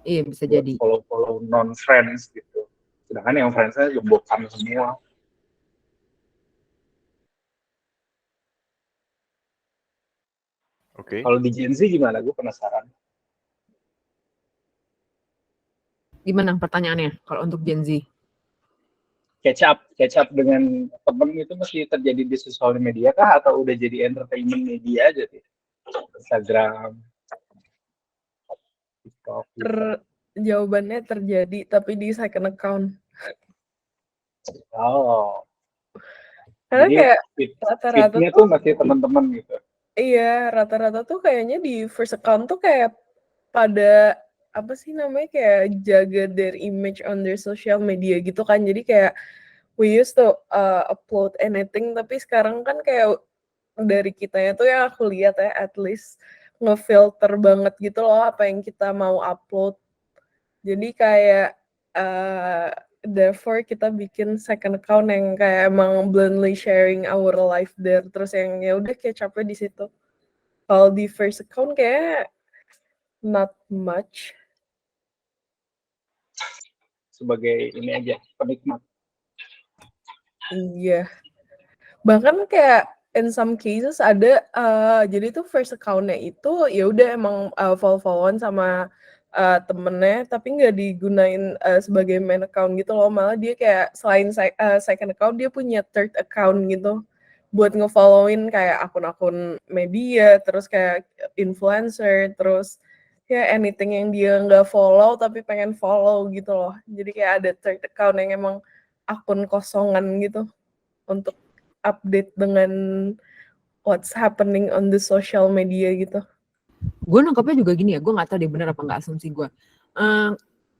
Speaker 1: Iya, bisa jadi.
Speaker 9: Follow non-friends gitu. Sedangkan yang friends-nya gembokan semua.
Speaker 5: Oke.
Speaker 9: Kalau di Gen Z gimana? Gue penasaran.
Speaker 1: Gimana pertanyaannya kalau untuk Gen Z?
Speaker 9: Catch up dengan temen itu masih terjadi di sosial media kah, atau udah jadi entertainment media aja sih? Instagram, TikTok.
Speaker 8: Jawabannya terjadi tapi di second account.
Speaker 9: Oh.
Speaker 8: Karena
Speaker 9: Jadi
Speaker 8: kayak
Speaker 9: rata-rata tuh masih teman-teman gitu.
Speaker 8: Iya, rata-rata tuh kayaknya di first account tuh kayak pada apa sih namanya, kayak jaga their image on their social media gitu kan. Jadi kayak we used to upload anything, tapi sekarang kan kayak dari kitanya tuh yang aku lihat ya, at least ngefilter banget gitu loh apa yang kita mau upload. Jadi kayak therefore kita bikin second account yang kayak emang bluntly sharing our life there, terus yang ya udah kayak capek di situ. Kalau di first account kayak not much.
Speaker 9: Sebagai ini aja, penikmat.
Speaker 8: Iya. Bahkan kayak in some cases ada jadi tuh first account-nya itu ya udah emang follow-followan sama temennya, tapi nggak digunain sebagai main account gitu loh. Malah dia kayak selain second account, dia punya third account gitu buat nge-followin kayak akun-akun media, terus kayak influencer, terus ya anything yang dia nggak follow tapi pengen follow gitu loh. Jadi kayak ada third account yang emang akun kosongan gitu untuk update dengan what's happening on the social media gitu.
Speaker 1: Gue nangkapnya juga gini ya, gue nggak tahu deh bener apa nggak asumsi gue.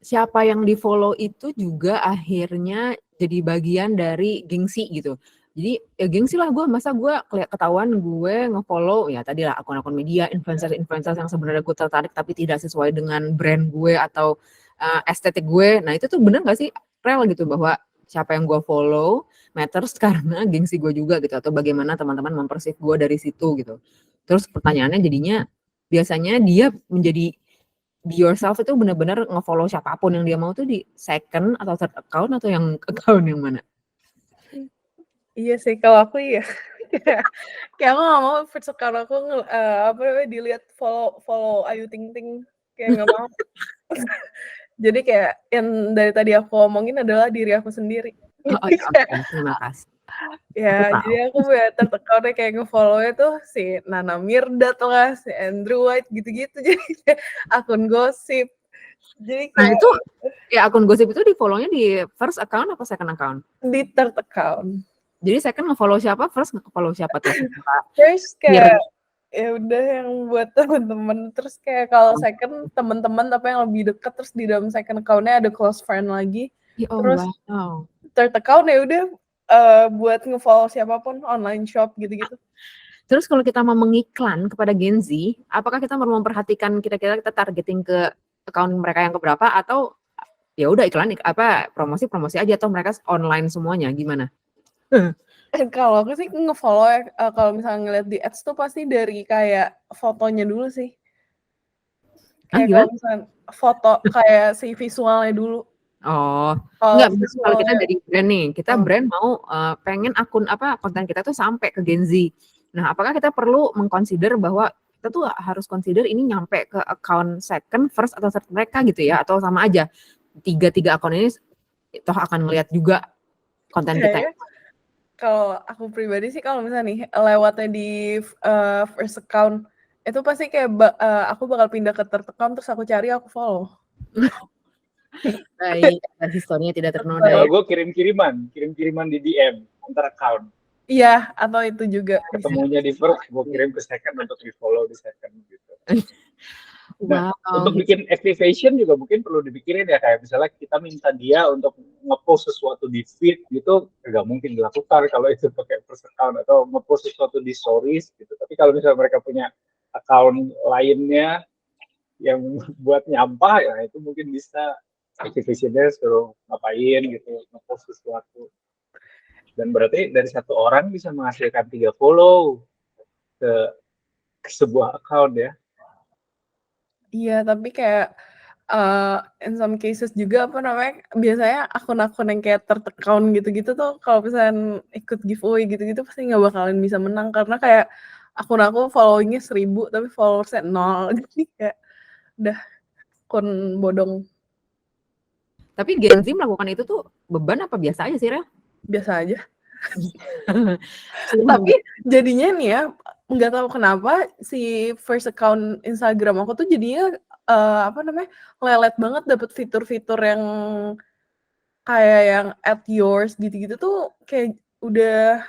Speaker 1: Siapa yang di follow itu juga akhirnya jadi bagian dari gengsi gitu. Jadi ya gengsi lah gue, masa gue ketahuan gue nge-follow ya tadi lah akun-akun media, influencer yang sebenarnya gue tertarik tapi tidak sesuai dengan brand gue atau estetik gue. Nah itu tuh bener nggak sih rel gitu bahwa siapa yang gue follow matters karena gengsi gue juga gitu, atau bagaimana teman-teman mempersif gue dari situ gitu. Terus pertanyaannya jadinya biasanya dia menjadi be yourself itu benar-benar nge-follow siapapun yang dia mau tuh di second atau third account atau yang account yang mana?
Speaker 8: Iya sih, kalau aku iya. Kayak aku nggak mau first account aku dilihat follow Ayu Ting Ting, kayak nggak mau. Jadi kayak yang dari tadi aku omongin adalah diri aku sendiri.
Speaker 1: Oh, oke, terima kasih.
Speaker 8: Ya, jadi aku third account-nya kayak nge-follow-nya tuh si Nana Mirdad lah, si Andrew White gitu-gitu. Jadi akun gosip. Jadi kayak,
Speaker 1: nah itu ya akun gosip itu di follow-nya di first account apa second account?
Speaker 8: Di third account.
Speaker 1: Jadi second nge-follow siapa, first nge-follow siapa tuh?
Speaker 8: First kayak ya udah yang buat temen-temen, terus kayak kalau second temen-temen tapi yang lebih deket, terus di dalam second account-nya ada close friend lagi. Terus third account ya udah buat nge-follow siapapun, online shop gitu-gitu.
Speaker 1: Terus kalau kita mau mengiklan kepada Gen Z, apakah kita perlu memperhatikan kira-kira kita targeting ke account mereka yang keberapa, atau ya udah iklan promosi aja, atau mereka online semuanya, gimana?
Speaker 8: Kalau aku sih nge-follow ya, kalau misalnya ngeliat di ads tuh pasti dari kayak fotonya dulu sih. Kayak kalau misalnya foto kayak si visualnya dulu.
Speaker 1: Oh,
Speaker 8: Kalau
Speaker 1: enggak, misalnya kalau kita
Speaker 8: visualnya
Speaker 1: dari brand nih, kita
Speaker 8: oh,
Speaker 1: brand mau pengen akun konten kita tuh sampai ke Gen Z. Nah, apakah kita perlu mengconsider bahwa kita tuh harus consider ini nyampe ke account second, first atau third mereka gitu ya, atau sama aja tiga akun ini toh akan ngelihat juga konten kita.
Speaker 8: kayaknya kalau aku pribadi sih kalau misalnya nih lewatnya di first account itu pasti kayak aku bakal pindah ke third account terus aku cari aku follow.
Speaker 1: Baik, agar historinya tidak
Speaker 9: Kalau
Speaker 1: ternodai.
Speaker 9: gue kirim-kiriman di DM antar account.
Speaker 8: Iya, atau itu juga bisa.
Speaker 9: Ketemunya di first, gue kirim ke second untuk di follow di second gitu. Nah,
Speaker 1: Wow.
Speaker 9: untuk bikin activation juga mungkin perlu dipikirin ya, kayak misalnya kita minta dia untuk ngepost sesuatu di feed gitu, nggak mungkin dilakukan kalau itu pakai first account, atau ngepost sesuatu di stories gitu. Tapi kalau misalnya mereka punya account lainnya yang buat nyampah, ya itu mungkin bisa activationnya suruh ngapain gitu, ngepost sesuatu. Dan berarti dari satu orang bisa menghasilkan 3 follow ke sebuah account ya.
Speaker 8: Iya, tapi kayak in some cases juga biasanya akun-akun yang kayak third account gitu-gitu tuh kalau misalnya ikut giveaway gitu-gitu pasti nggak bakalan bisa menang karena kayak akun aku followingnya 1000 tapi followersnya 0 jadi kayak udah akun bodong.
Speaker 1: Tapi Gen Z melakukan itu tuh beban apa biasa aja sih, Rel?
Speaker 8: Biasa aja. Tapi jadinya nih ya nggak tahu kenapa si first account Instagram aku tuh jadinya lelet banget dapet fitur-fitur yang kayak yang at yours gitu-gitu tuh kayak udah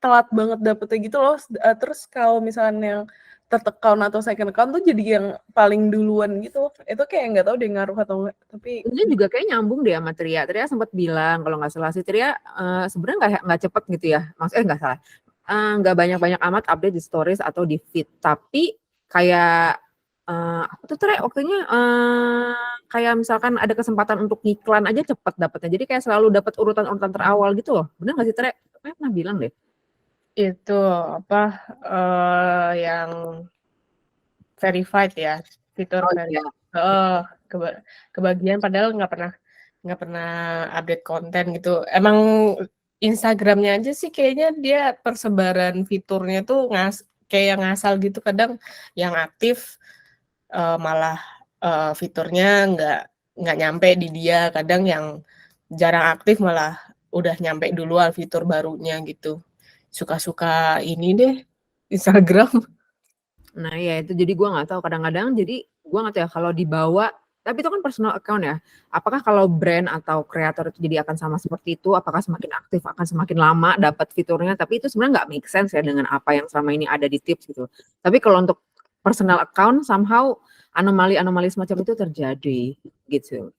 Speaker 8: telat banget dapetnya gitu loh. Terus kalau misalnya yang third account atau second account tuh jadi yang paling duluan gitu. Itu kayak nggak tahu deh ngaruh atau enggak. Tapi
Speaker 1: ini juga kayak nyambung deh sama Tria. Tria sempat bilang kalau nggak salah si Tria sebenarnya nggak cepet gitu ya. Maksudnya nggak salah. Nggak banyak-banyak amat update di stories atau di feed. Tapi kayak apa tuh Tria waktunya kayak misalkan ada kesempatan untuk ngiklan aja cepet dapetnya. Jadi kayak selalu dapat urutan-urutan terawal gitu loh. Bener nggak sih Tria? Tria pernah bilang deh.
Speaker 12: Itu yang verified ya, fitur verified. Kebagian padahal nggak pernah update konten gitu. Emang Instagramnya aja sih kayaknya dia persebaran fiturnya tuh kayak ngasal gitu. Kadang yang aktif malah fiturnya nggak nyampe di dia. Kadang yang jarang aktif malah udah nyampe duluan fitur barunya gitu. Suka-suka ini deh Instagram.
Speaker 1: Nah ya itu jadi gue nggak tahu kadang-kadang jadi gue nggak tahu ya kalau dibawa tapi itu kan personal account ya. Apakah kalau brand atau kreator itu jadi akan sama seperti itu? Apakah semakin aktif akan semakin lama dapat fiturnya? Tapi itu sebenarnya nggak make sense ya dengan apa yang selama ini ada di tips gitu. Tapi kalau untuk personal account somehow anomali semacam itu terjadi gitu.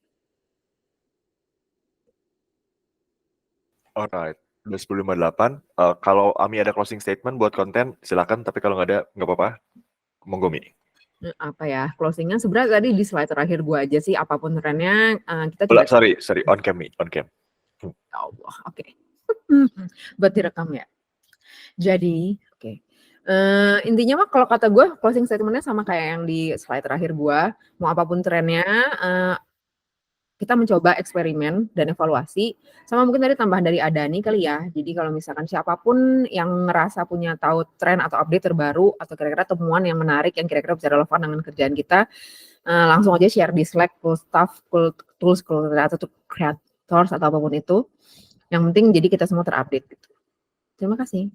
Speaker 5: Alright, udah 10.58. Kalau Ami ada closing statement buat konten, silakan. Tapi kalau nggak ada, nggak apa-apa. Monggo Mi.
Speaker 1: Apa ya closingnya sebenarnya tadi di slide terakhir gue aja sih apapun trennya kita
Speaker 5: Sorry, on cam Mi, on cam.
Speaker 1: Ya Allah, oke. Buat direkam ya. Jadi, oke. Intinya mah kalau kata gue closing statementnya sama kayak yang di slide terakhir gue. Mau apapun trennya, kita mencoba eksperimen dan evaluasi. Sama mungkin tadi tambahan dari Adani kali ya. Jadi kalau misalkan siapapun yang ngerasa punya tahu tren atau update terbaru atau kira-kira temuan yang menarik yang kira-kira bisa relevan dengan kerjaan kita, langsung aja share di Slack, cool staff, cool tools, cool atau creators atau apapun itu. Yang penting jadi kita semua terupdate gitu. Terima kasih.